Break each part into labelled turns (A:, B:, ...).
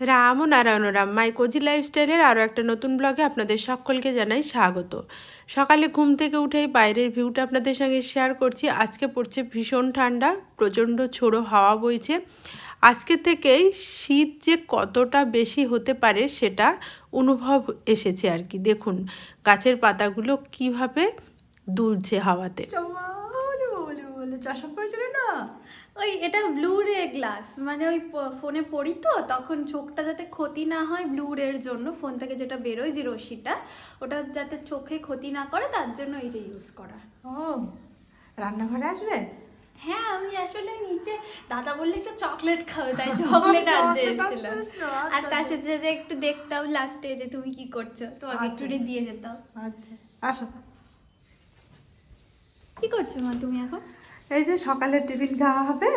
A: রাম ও নারায়ণ রাম মাই cosy লাইফস্টাইলের আরও একটা নতুন ব্লগে আপনাদের সকলকে জানাই স্বাগত। সকালে ঘুম থেকে উঠেই বাইরের ভিউটা আপনাদের সঙ্গে শেয়ার করছি। আজকে পড়ছে ভীষণ ঠান্ডা, প্রচণ্ড ঝোড়ো হাওয়া বইছে। আজকে থেকেই শীত যে কতটা বেশি হতে পারে সেটা অনুভব এসেছে আর কি। দেখুন গাছের পাতাগুলো কিভাবে দুলছে হাওয়াতে। চশমা পড়েছিল না,
B: ওই এটা ব্লু রে গ্লাস, মানে ওই ফোনে পড়ি তো তখন চোখটা যাতে ক্ষতি না হয় ব্লু রের জন্য, ফোন থেকে যেটা বেরোয় যে রশ্মিটা, ওটা যাতে চোখে ক্ষতি না করে তার জন্য এইটা ইউজ করা।
A: ও রান্নাঘরে আসবে?
B: হ্যাঁ, আমি আসলে নিচে দাদা বললে একটু চকলেট খাবে, তাই চকলেট আনতে এসেছিলাম। আর তার সাথে সাথে একটু দেখতাম লাস্টে যে তুমি কি করছো, তোমাকে একটু দিয়ে যেতাম।
A: আচ্ছা আসো।
B: কি করছো মা তুমি এখন?
A: এই যে সকালের টিফিন খাওয়া হবে।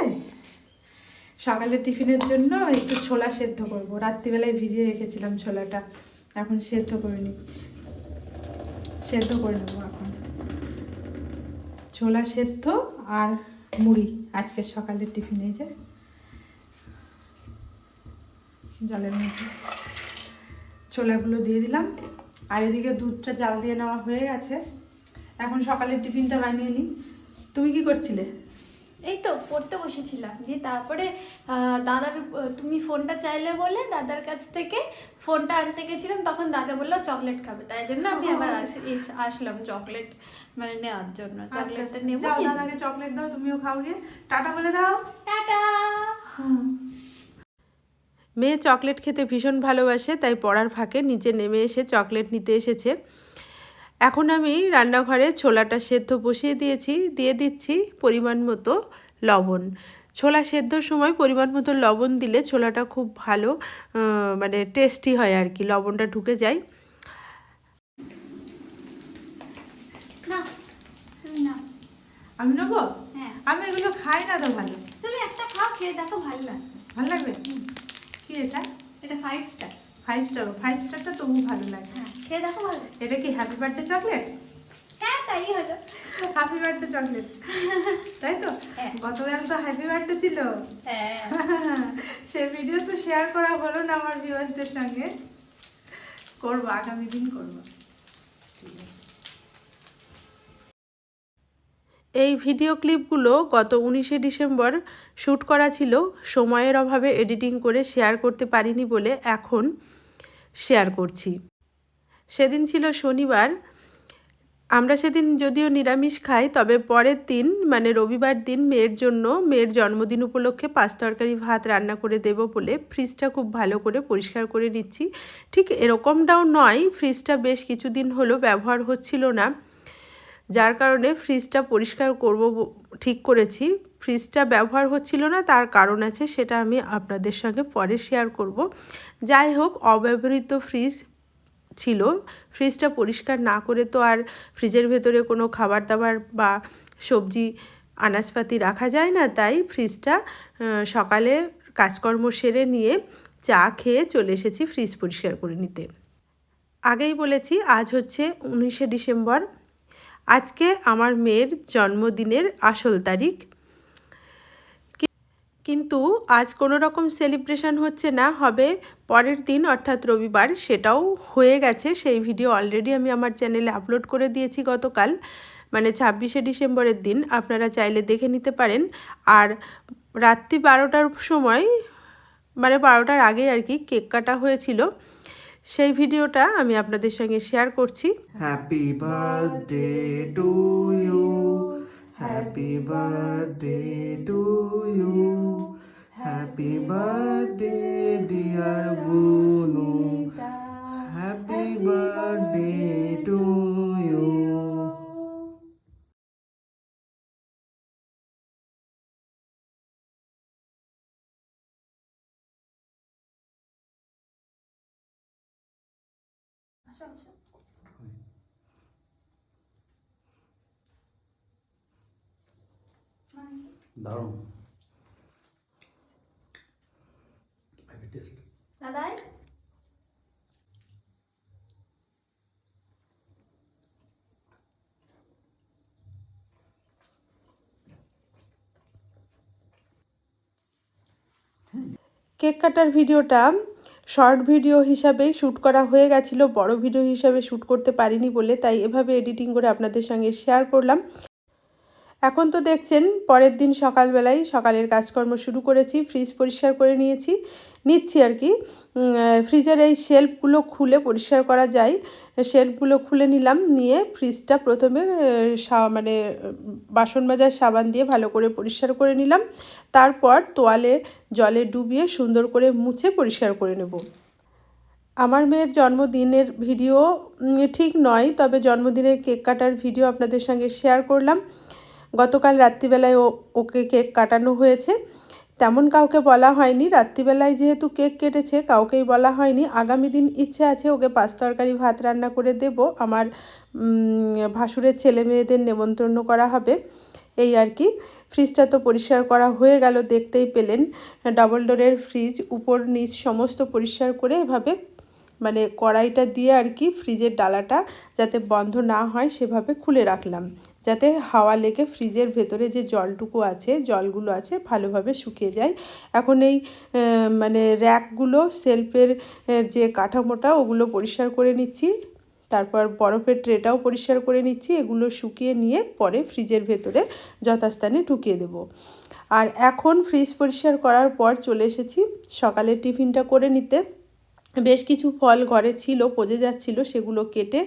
A: সকালের টিফিনের জন্য একটু ছোলা সেদ্ধ করব। রাত্রিবেলায় ভিজিয়ে রেখেছিলাম ছোলাটা, এখন সেদ্ধ করে নিই, সেদ্ধ করে নেবো এখন। ছোলা সেদ্ধ আর মুড়ি আজকে সকালের টিফিনে। যে জলের মধ্যে ছোলাগুলো দিয়ে দিলাম, আর এদিকে দুধটা জাল দিয়ে নেওয়া হয়ে গেছে। এখন সকালের টিফিনটা বানিয়ে নিই। তুমি কি করছিলে?
B: এই তো পড়তে বসেছিলাম, দিয়ে তারপরে দাদার তুমি ফোনটা চাইলে বলে দাদার কাছ থেকে ফোনটা আনতে গেছিলাম, তখন দাদা বললো চকলেট খাবে, তাই জন্য আমি আবার আসলাম চকলেট মানে নেওয়ার জন্য। চকলেটটা নেবো।
A: দাদাকে চকলেট দাও, তুমিও খাও গিয়ে। টাটা বলে দাও।
B: টাটা।
A: মেয়ে চকলেট খেতে ভীষণ ভালোবাসে, তাই পড়ার ফাঁকে নিচে নেমে এসে চকলেট নিতে এসেছে। এখন আমি রান্নাঘরে ছোলাটা সেদ্ধ বসিয়ে দিয়েছি, দিয়ে দিচ্ছি পরিমাণ মতো লবণ। ছোলা সেদ্ধর সময় পরিমাণ মতো লবণ দিলে ছোলাটা খুব ভালো মানে টেস্টি হয় আর কি, লবণটা ঢুকে যায়। আমি নেবো?
B: হ্যাঁ,
A: আমি এগুলো খাই না তো। ভালো,
B: তুমি একটা খাও, খেয়ে দেখো, ভালো লাগবে।
A: ভালো লাগবে? কি এটা?
B: এটা 5 স্টার।
A: 5 স্টার? 5 স্টারটা তবু ভালো লাগে।
B: হ্যাঁ, খেয়ে দেখো, ভালো।
A: এটা কি হ্যাপি বার্থডে চকলেট?
B: হ্যাঁ, তাই হলো।
A: হ্যাপি বার্থডে চকলেট, তাই তো? গতকাল তো হ্যাপি বার্থডে ছিল।
B: হ্যাঁ,
A: সে ভিডিও তো শেয়ার করা হলো না আমার ভিউয়ার্সদের সঙ্গে। করবো, আগামী দিন করবো। এই ভিডিও ক্লিপগুলো গত 19শে ডিসেম্বর শ্যুট করা ছিল। সময়ের অভাবে এডিটিং করে শেয়ার করতে পারিনি বলে এখন শেয়ার করছি। সেদিন ছিল শনিবার। আমরা সেদিন যদিও নিরামিষ খাই, তবে পরের দিন মানে রবিবার দিন মেয়ের জন্মদিন উপলক্ষে 5 তরকারি ভাত রান্না করে দেব বলে ফ্রিজটা খুব ভালো করে পরিষ্কার করে নিচ্ছি। ঠিক এরকমটাও নয়, ফ্রিজটা বেশ কিছুদিন হলো ব্যবহার হচ্ছিল না, যার কারণে ফ্রিজটা পরিষ্কার করব ঠিক করেছি। ফ্রিজটা ব্যবহার হচ্ছিল না, তার কারণ আছে, সেটা আমি আপনাদের সঙ্গে পরে শেয়ার করব। যাই হোক, অব্যবহৃত ফ্রিজ ছিল। ফ্রিজটা পরিষ্কার না করে তো আর ফ্রিজের ভেতরে কোনো খাবার দাবার বা সবজি আনাজপাতি রাখা যায় না, তাই ফ্রিজটা সকালে কাজকর্ম সেরে নিয়ে চা খেয়ে চলে এসেছি ফ্রিজ পরিষ্কার করে নিতে। আগেই বলেছি আজ হচ্ছে 19শে ডিসেম্বর। আজকে আমার মেয়ের জন্মদিনের আসল তারিখ, কিন্তু আজ কোনো রকম সেলিব্রেশন হচ্ছে না, হবে পরের দিন অর্থাৎ রবিবার। সেটাও হয়ে গেছে, সেই ভিডিও অলরেডি আমি আমার চ্যানেলে আপলোড করে দিয়েছি গতকাল, মানে 26শে ডিসেম্বরের দিন। আপনারা চাইলে দেখে নিতে পারেন। আর রাত্রি 12টার সময়, মানে 12টার আগে আর কি, কেক কাটা হয়েছিল। সেই ভিডিওটা আমি আপনাদের সঙ্গে শেয়ার করছি।
C: Happy birthday to you, happy birthday to you, happy birthday dear Bunu, happy birthday to you. দারুণ টেস্ট।
B: দাদাই
A: কেক কাটার ভিডিওটা শর্ট ভিডিও হিসাবেই শ্যুট করা হয়ে গেছিলো, বড় ভিডিও হিসাবে শ্যুট করতে পারিনি বলে, তাই এভাবে এডিটিং করে আপনাদের সঙ্গে শেয়ার করলাম। এখন তো দেখছেন পরের দিন সকালবেলায় সকালের কাজকর্ম শুরু করেছি। ফ্রিজ পরিষ্কার করে নিচ্ছি আর কি। ফ্রিজের এই শেলফগুলো খুলে পরিষ্কার করা যায়, শেলফগুলো খুলে নিলাম, নিয়ে ফ্রিজটা প্রথমে মানে বাসন মাজার সাবান দিয়ে ভালো করে পরিষ্কার করে নিলাম। তারপর তোয়ালে জলে ডুবিয়ে সুন্দর করে মুছে পরিষ্কার করে নেব। আমার মেয়ের জন্মদিনের ভিডিও ঠিক নয়, তবে জন্মদিনের কেক কাটার ভিডিও আপনাদের সঙ্গে শেয়ার করলাম। গতকাল রাত্রিবেলায় ওকে কেক কাটানো হয়েছে, তেমন কাউকে বলা হয়নি। রাত্রিবেলায় যেহেতু কেক কেটেছে কাউকেই বলা হয়নি। আগামী দিন ইচ্ছে আছে ওকে 5 তরকারি ভাত রান্না করে দেব, আমার ভাসুরের ছেলে মেয়েদের নেমন্তন্ন করা হবে, এই আর কি। ফ্রিজটা তো পরিষ্কার করা হয়ে গেল, দেখতেই পেলেন। ডাবল ডোরের ফ্রিজ, উপর নিচ সমস্ত পরিষ্কার করে এভাবে মানে কড়াইটা দিয়ে আর কি ফ্রিজের ডালাটা যাতে বন্ধ না হয় সেভাবে খুলে রাখলাম, যাতে হাওয়া লেগে ফ্রিজের ভেতরে যে জলগুলো আছে ভালোভাবে শুকিয়ে যায়। এখন এই মানে র্যাকগুলো, শেলফের যে কাঠামোটা ওগুলো পরিষ্কার করে নিচ্ছি, তারপর বরফের ট্রেটাও পরিষ্কার করে নিচ্ছি। এগুলো শুকিয়ে নিয়ে পরে ফ্রিজের ভেতরে যথাস্থানে ঢুকিয়ে দেব। আর এখন ফ্রিজ পরিষ্কার করার পর চলে এসেছি সকালের টিফিনটা করে নিতে। বেশ কিছু ফল ঘরে ছিল, পচে যাচ্ছিল, সেগুলো কেটে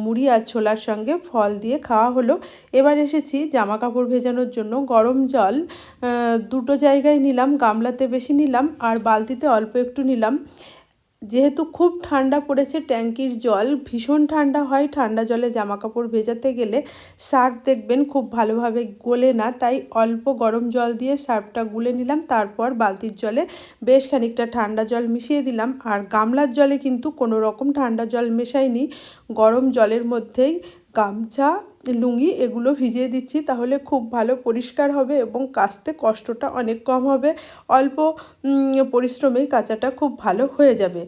A: মুড়ি আর ছোলার সঙ্গে ফল দিয়ে খাওয়া হলো। এবার এসেছি জামা কাপড় ভেজানোর জন্য। গরম জল দুটো জায়গায় নিলাম, গামলাতে বেশি নিলাম আর বালতিতে অল্প একটু নিলাম। যেহেতু খুব ঠান্ডা পড়েছে, ট্যাঙ্কির জল ভীষণ ঠান্ডা হয়, ঠান্ডা জলে জামা কাপড় ভেজাতে গেলে সার্ফ দেখবেন খুব ভালোভাবে গলে না, তাই অল্প গরম জল দিয়ে সার্ফটা গুলে নিলাম। তারপর বালতির জলে বেশ খানিকটা ঠান্ডা জল মিশিয়ে দিলাম। আর গামলার জলে কিন্তু কোনো রকম ঠান্ডা জল মেশাইনি, গরম জলের মধ্যেই গামছা, লুঙ্গি এগুলো ভিজিয়ে দিচ্ছি, তাহলে খুব ভালো পরিষ্কার হবে এবং কাচতে কষ্টটা অনেক কম হবে। অল্প পরিশ্রমেই কাচাটা খুব ভালো হয়ে যাবে।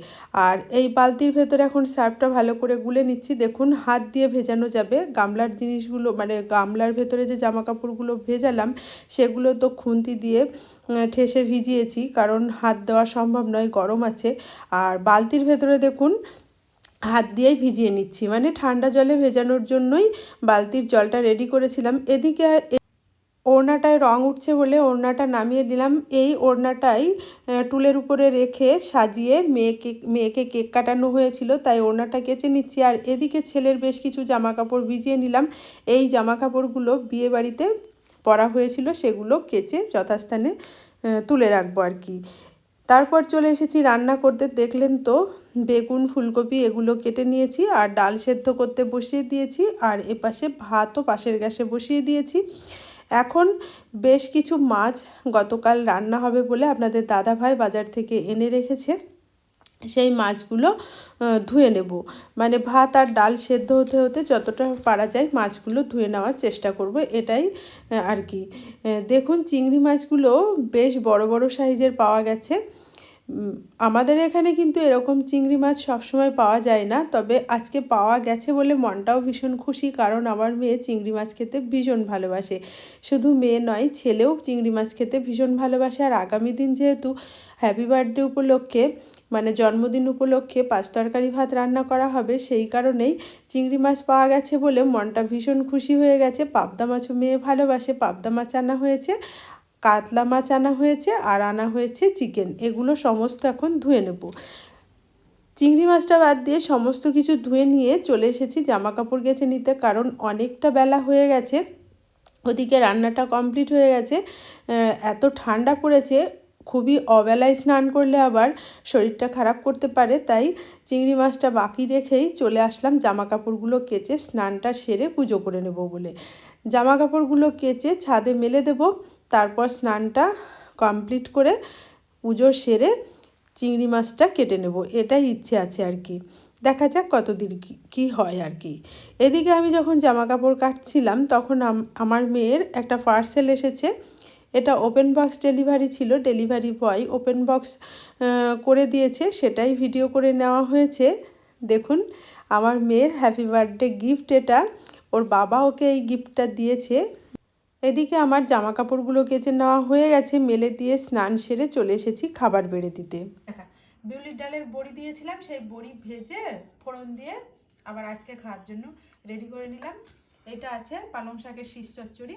A: আর এই বালতির ভেতরে এখন সার্ফটা ভালো করে গুলে নিচ্ছি। দেখুন হাত দিয়ে ভেজানো যাবে। গামলার জিনিসগুলো মানে গামলার ভেতরে যে জামা কাপড়গুলো ভেজালাম সেগুলো তো খুন্তি দিয়ে ঠেসে ভিজিয়েছি, কারণ হাত দেওয়া সম্ভব নয়, গরম আছে। আর বালতির ভেতরে দেখুন হাত দিয়েই ভিজিয়ে নিচ্ছি, মানে ঠান্ডা জলে ভেজানোর জন্যই বালতির জলটা রেডি করেছিলাম। এদিকে ওড়নাটায় রং উঠছে বলে ওড়নাটা নামিয়ে দিলাম। এই ওড়নাটাই টুলের উপরে রেখে সাজিয়ে মেয়েকে কেক কাটানো হয়েছিল, তাই ওড়নাটা কেচে নিচ্ছি। আর এদিকে ছেলের বেশ কিছু জামা কাপড় ভিজিয়ে নিলাম। এই জামা কাপড়গুলো বিয়ে বাড়িতে পরা হয়েছিল, সেগুলো কেচে যথাস্থানে তুলে রাখবো আর কি। তারপর চলে এসেছি রান্না করতে। দেখলেন তো বেগুন, ফুলকপি এগুলো কেটে নিয়েছি আর ডাল সেদ্ধ করতে বসিয়ে দিয়েছি। আর এপাশে ভাতও পাশের গ্যাসে বসিয়ে দিয়েছি। এখন বেশ কিছু মাছ গতকাল রান্না হবে বলে আপনাদের দাদাভাই বাজার থেকে এনে রেখেছে, সেই মাছগুলো ধুয়ে নেব। মানে ভাত আর ডাল সেদ্ধ হতে হতে যতটা পারা যায় মাছগুলো ধুয়ে নেওয়ার চেষ্টা করব, এটাই আর কি। দেখুন চিংড়ি মাছগুলো বেশ বড় বড় সাইজের পাওয়া গেছে। আমাদের এখানে কিন্তু এরকম চিংড়ি মাছ সবসময় পাওয়া যায় না, তবে আজকে পাওয়া গেছে বলে মনটাও ভীষণ খুশি, কারণ আমার মেয়ে চিংড়ি মাছ খেতে ভীষণ ভালোবাসে। শুধু মেয়ে নয়, ছেলেও চিংড়ি মাছ খেতে ভীষণ ভালোবাসে। আর আগামী দিন যেহেতু হ্যাপি বার্থডে উপলক্ষে মানে জন্মদিন উপলক্ষে 5 তরকারি ভাত রান্না করা হবে, সেই কারণেই চিংড়ি মাছ পাওয়া গেছে বলে মনটা ভীষণ খুশি হয়ে গেছে। পাবদা মাছও মেয়ে ভালোবাসে, পাবদা মাছ আনা হয়েছে, কাতলা মাছ আনা হয়েছে আর আনা হয়েছে চিকেন। এগুলো সমস্ত এখন ধুয়ে নেব। চিংড়ি মাছটা বাদ দিয়ে সমস্ত কিছু ধুয়ে নিয়ে চলে এসেছি জামা কাপড় কেচে নিতে, কারণ অনেকটা বেলা হয়ে গেছে। ওদিকে রান্নাটা কমপ্লিট হয়ে গেছে। এত ঠান্ডা পড়েছে, খুবই অবেলায় স্নান করলে আবার শরীরটা খারাপ করতে পারে, তাই চিংড়ি মাছটা বাকি রেখেই চলে আসলাম জামা কাপড়গুলো কেচে স্নানটা সেরে পুজো করে নেব বলে। জামা কাপড়গুলো কেচে ছাদে মেলে দেব, তারপর স্নানটা কমপ্লিট করে পুজো সেরে চিংড়ি মাছটা কেটে নেব, এটাই ইচ্ছে আছে আর কি। দেখা যাক কতদিন কী হয় আর কি। এদিকে আমি যখন জামা কাপড় কাটছিলাম তখন আমার মেয়ের একটা পার্সেল এসেছে। এটা ওপেন বক্স ডেলিভারি ছিল, ডেলিভারি বয় ওপেন বক্স করে দিয়েছে, সেটাই ভিডিও করে নেওয়া হয়েছে। দেখুন আমার মেয়ের হ্যাপি বার্থডে গিফট এটা, ওর বাবা ওকে এই গিফটটা দিয়েছে। এদিকে আমার জামা কাপড়গুলো কেচে নেওয়া হয়ে গেছে, মেলে দিয়ে স্নান সেরে চলে এসেছি খাবার বেড়ে দিতে। বিউলির ডালের বড়ি দিয়েছিলাম, সেই বড়ি ভেজে ফোড়ন দিয়ে আবার আজকে খাওয়ার জন্য রেডি করে নিলাম। এটা আছে পালং শাকের শীষ চচ্চড়ি।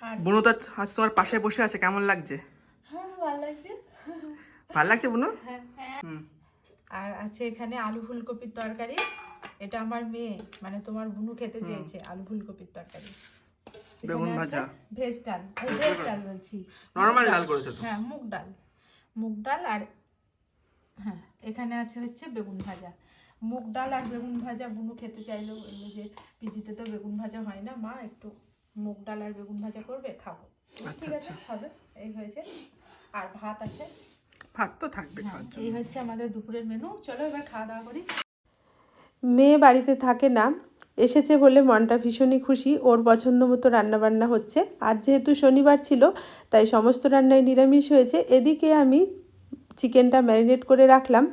A: আর
C: বুনু তো আজ তোমার পাশে বসে আছে, কেমন লাগছে?
A: হ্যাঁ ভালো লাগছে।
C: ভালো লাগছে বুনু?
A: হ্যাঁ।
C: হুম।
A: আর আছে এখানে আলু ফুলকপির তরকারি। এটা আমার মেয়ে মানে তোমার বুনু খেতে চেয়েছে আলু ফুলকপির তরকারি।
C: বেগুন ভাজা,
A: ভেজ ডাল, ভেজ ডাল বলছি,
C: নরমাল ডাল করেছো তো?
A: হ্যাঁ মুগ ডাল আর হ্যাঁ এখানে আছে হচ্ছে বেগুন ভাজা। মুগ ডাল আর বেগুন ভাজা বুনু খেতে চাইলো, বললো যে পিজিতে তো বেগুন ভাজা হয় না মা, একটু মুগ ডাল আর বেগুন ভাজা করবে, খাবো। ঠিক আছে হবে, এই হয়েছে। আর ভাত আছে,
C: ভাত তো থাকবে খাওয়ার
A: এই
C: জন্য।
A: হচ্ছে আমাদের দুপুরের মেনু। চলো এবার খাওয়া দাওয়া করি। মেয়ে বাড়িতে থাকে না, এসেছে বলে মনটা ভীষণই খুশি। ওর পছন্দ মতো রান্নাবান্না হচ্ছে। আর যেহেতু শনিবার ছিল তাই সমস্ত রান্নাই নিরামিষ হয়েছে। এদিকে আমি চিকেনটা ম্যারিনেট করে রাখলাম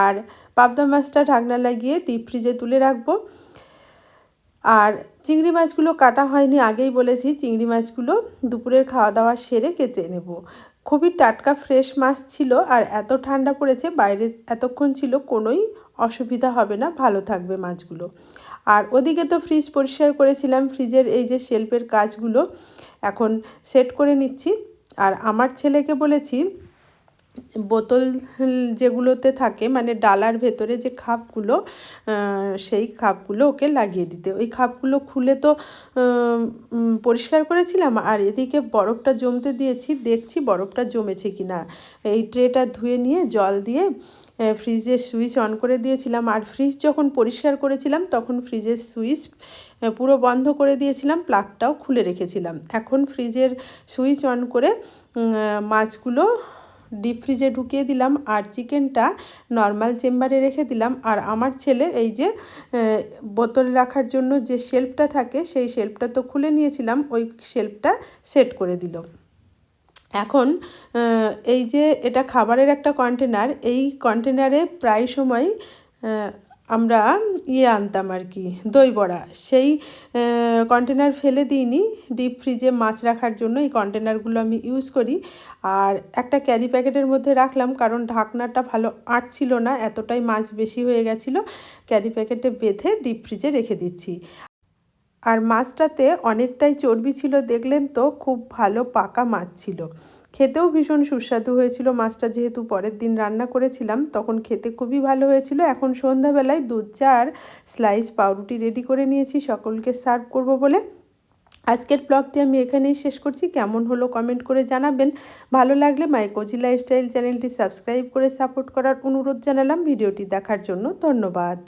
A: আর পাবদা মাছটা ঢাকনা লাগিয়ে ডিপ ফ্রিজে তুলে রাখবো। আর চিংড়ি মাছগুলো কাটা হয়নি, আগেই বলেছি চিংড়ি মাছগুলো দুপুরের খাওয়া দাওয়া সেরে কেটে নেব। খুবই টাটকা ফ্রেশ মাছ ছিল আর এত ঠান্ডা পড়েছে, বাইরে এতক্ষণ ছিল, কোনোই অসুবিধা হবে না, ভালো থাকবে মাছগুলো। আর ওদিকে তো ফ্রিজ পরিষ্কার করেছিলাম, ফ্রিজের এই যে শেলফের কাজগুলো এখন সেট করে নিচ্ছি। আর আমার ছেলেকে বলেছি বোতল যেগুলোতে থাকে মানে ডালার ভেতরে যে খাপগুলো, সেই খাপগুলো ওকে লাগিয়ে দিতে। ওই খাপগুলো খুলে তো পরিষ্কার করেছিলাম আর এদিকে বরফটা জমতে দিয়েছি, দেখছি বরফটা জমেছে কি না। এই ট্রেটা ধুয়ে নিয়ে জল দিয়ে ফ্রিজের সুইচ অন করে দিয়েছিলাম। আর ফ্রিজ যখন পরিষ্কার করেছিলাম তখন ফ্রিজের সুইচ পুরো বন্ধ করে দিয়েছিলাম, প্লাগটাও খুলে রেখেছিলাম। এখন ফ্রিজের সুইচ অন করে মাছগুলো ডিপ ফ্রিজে ঢুকিয়ে দিলাম আর চিকেনটা নর্মাল চেম্বারে রেখে দিলাম। আর আমার ছেলে এই যে বোতল রাখার জন্য যে শেলফটা থাকে সেই শেলফটা তো খুলে নিয়েছিলাম, ওই শেলফটা সেট করে দিল। এখন এই যে এটা খাবারের একটা কন্টেনার, এই কন্টেনারে প্রায় সময় আমরা আনতাম আর কি, দই বড়া। সেই কন্টেনার ফেলে দিইনি, ডিপ ফ্রিজে মাছ রাখার জন্য এই কন্টেনারগুলো আমি ইউজ করি। আর একটা ক্যারি প্যাকেটের মধ্যে রাখলাম কারণ ঢাকনাটা ভালো আটছিল না, এতটাই মাছ বেশি হয়ে গেছিলো। ক্যারি প্যাকেটে বেঁধে ডিপ ফ্রিজে রেখে দিচ্ছি। আর মাছটাতে অনেকটাই চর্বি ছিল, দেখলেন তো, খুব ভালো পাকা মাছ ছিল। খেতেও ভীষণ সুস্বাদু হয়েছিল মাছটা, যেহেতু পরের দিন রান্না করেছিলাম তখন খেতে খুবই ভালো হয়েছিল। এখন সন্ধ্যাবেলায় দুধ চা আর স্লাইস পাউরুটি রেডি করে নিয়েছি সকলকে সার্ভ করব বলে। আজকের ব্লগটি আমি এখানেই শেষ করছি। কেমন হলো কমেন্ট করে জানাবেন। ভালো লাগলে মাই কোজি লাইফস্টাইল চ্যানেলটি সাবস্ক্রাইব করে সাপোর্ট করার অনুরোধ জানালাম। ভিডিওটি দেখার জন্য ধন্যবাদ।